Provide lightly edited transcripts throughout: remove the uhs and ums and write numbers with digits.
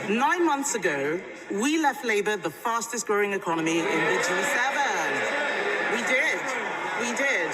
9 months ago, we left Labour the fastest growing economy in the G7. We did.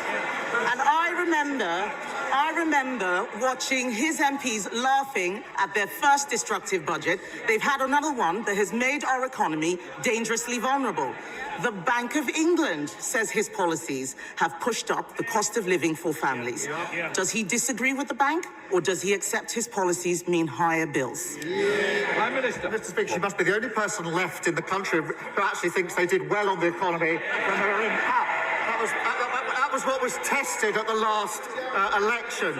And I remember watching his MPs laughing at their first destructive budget. They've had another one that has made our economy dangerously vulnerable. The Bank of England says his policies have pushed up the cost of living for families. Does he disagree with the bank, or does he accept his policies mean higher bills? Prime Minister. Mr. Speaker, she must be the only person left in the country who actually thinks they did well on the economy when they were in power. That was what was tested at the last election.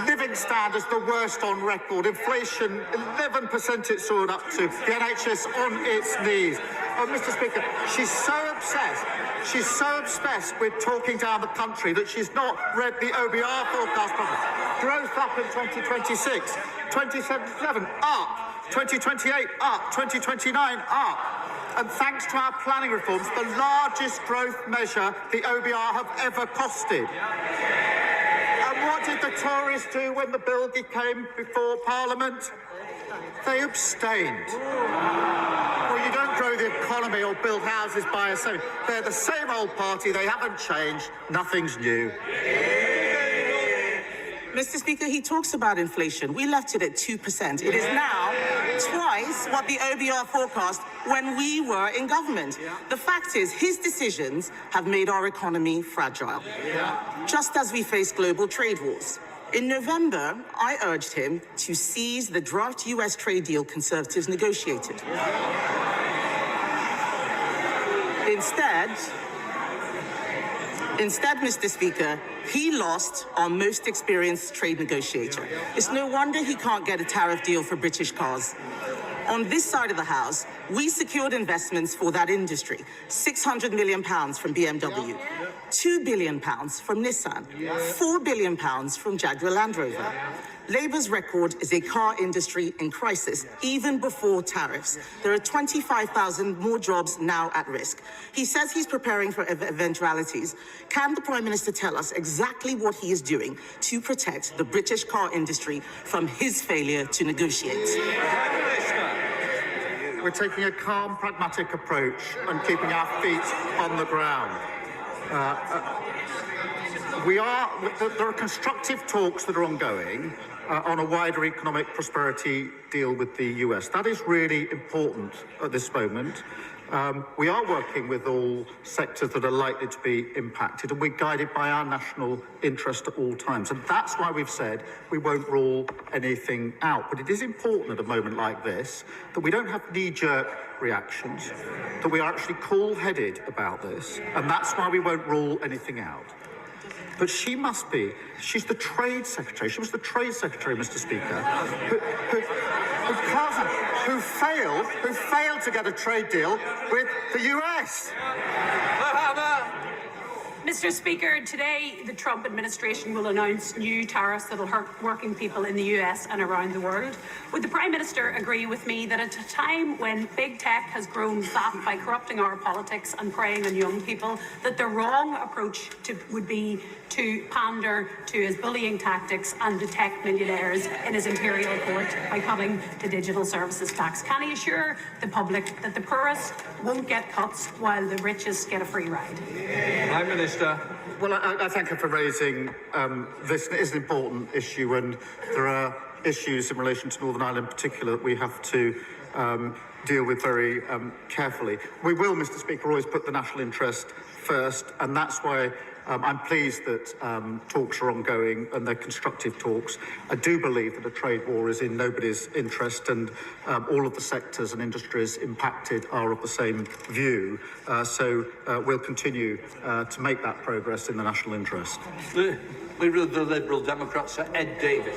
Living standards the worst on record. Inflation, 11% it soared up to. The NHS on its knees. Oh, Mr. Speaker, she's so obsessed with talking down the country that she's not read the OBR forecast properly. Growth up in 2026, 2077 up, 2028 up, 2029 up. And thanks to our planning reforms, the largest growth measure the OBR have ever costed. And what did the Tories do when the bill came before Parliament? They abstained. Well, you don't grow the economy or build houses by yourself. They're the same old party. They haven't changed. Nothing's new. Mr. Speaker, he talks about inflation. We left it at 2%. It is now twice what the OBR forecast when we were in government. The fact is, his decisions have made our economy fragile, just as we face global trade wars. In November, I urged him to seize the draft US trade deal Conservatives negotiated. Instead, Mr. Speaker, he lost our most experienced trade negotiator. It's no wonder he can't get a tariff deal for British cars. On this side of the House, we secured investments for that industry. £600 million from BMW, £2 billion from Nissan, £4 billion from Jaguar Land Rover. Labour's record is a car industry in crisis, even before tariffs. There are 25,000 more jobs now at risk. He says he's preparing for eventualities. Can the Prime Minister tell us exactly what he is doing to protect the British car industry from his failure to negotiate? We're taking a calm, pragmatic approach and keeping our feet on the ground. There are constructive talks that are ongoing on a wider economic prosperity deal with the US. That is really important at this moment. We are working with all sectors that are likely to be impacted, and we're guided by our national interest at all times. And that's why we've said we won't rule anything out. But it is important at a moment like this that we don't have knee-jerk reactions, that we are actually cool-headed about this, and that's why we won't rule anything out. But she's the Trade Secretary. She was the Trade Secretary, Mr. Speaker, who failed to get a trade deal with the US. Mr. Speaker, today the Trump administration will announce new tariffs that will hurt working people in the US and around the world. Would the Prime Minister agree with me that at a time when big tech has grown fat by corrupting our politics and preying on young people, that the wrong approach would be to pander to his bullying tactics and detect millionaires in his imperial court by cutting the digital services tax? Can he assure the public that the poorest won't get cuts while the richest get a free ride? Prime Minister. Well, I thank her for raising this. It is an important issue, and there are issues in relation to Northern Ireland in particular that we have to deal with very carefully. We will, Mr. Speaker, always put the national interest first, and that's why I'm pleased that talks are ongoing and they're constructive talks. I do believe that a trade war is in nobody's interest, and all of the sectors and industries impacted are of the same view. So we'll continue to make that progress in the national interest. The Leader of the Liberal Democrats, Sir Ed Davey.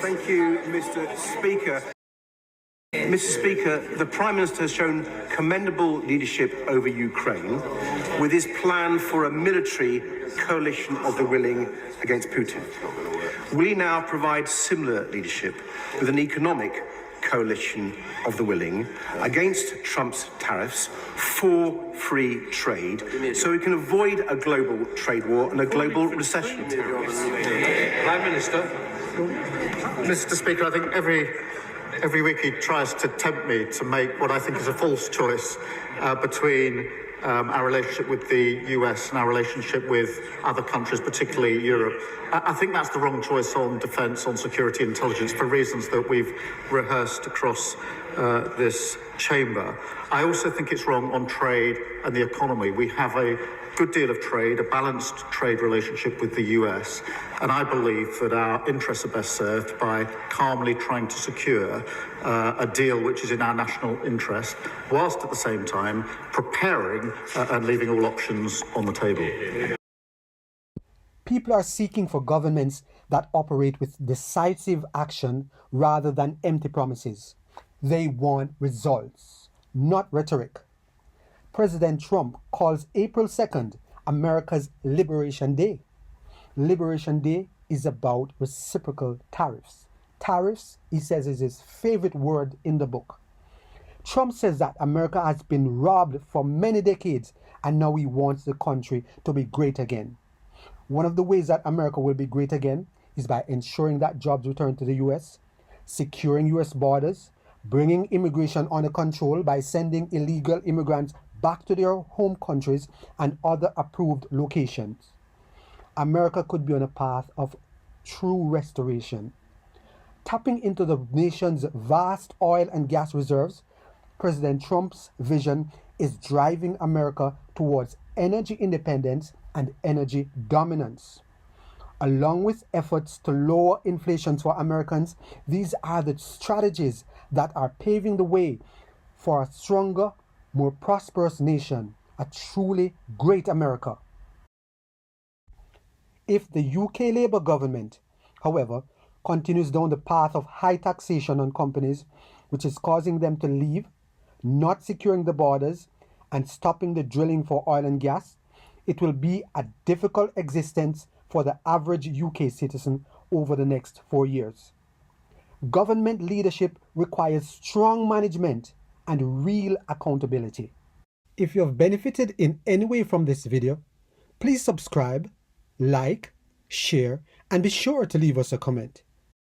Thank you, Mr. Speaker. Mr. Speaker, the Prime Minister has shown commendable leadership over Ukraine with his plan for a military coalition of the willing against Putin. Will he now provide similar leadership with an economic coalition of the willing against Trump's tariffs for free trade so we can avoid a global trade war and a global recession? Prime Minister. Mr. Speaker, I think every week he tries to tempt me to make what I think is a false choice between our relationship with the US and our relationship with other countries, particularly Europe. I think that's the wrong choice on defence, on security intelligence, for reasons that we've rehearsed across this chamber. I also think it's wrong on trade and the economy. We have a good deal of trade, a balanced trade relationship with the US, and I believe that our interests are best served by calmly trying to secure a deal which is in our national interest, whilst at the same time preparing and leaving all options on the table. People are seeking for governments that operate with decisive action rather than empty promises. They want results, not rhetoric. President Trump calls April 2nd America's Liberation Day. Liberation Day is about reciprocal tariffs. Tariffs, he says, is his favorite word in the book. Trump says that America has been robbed for many decades and now he wants the country to be great again. One of the ways that America will be great again is by ensuring that jobs return to the US, securing US borders, bringing immigration under control by sending illegal immigrants back to their home countries and other approved locations. America could be on a path of true restoration. Tapping into the nation's vast oil and gas reserves, President Trump's vision is driving America towards energy independence and energy dominance. Along with efforts to lower inflation for Americans, these are the strategies that are paving the way for a stronger, more prosperous nation, a truly great America. If the UK Labour government, however, continues down the path of high taxation on companies, which is causing them to leave, not securing the borders, and stopping the drilling for oil and gas, it will be a difficult existence for the average UK citizen over the next 4 years. Government leadership requires strong management and real accountability. If you have benefited in any way from this video, please subscribe, like, share, and be sure to leave us a comment.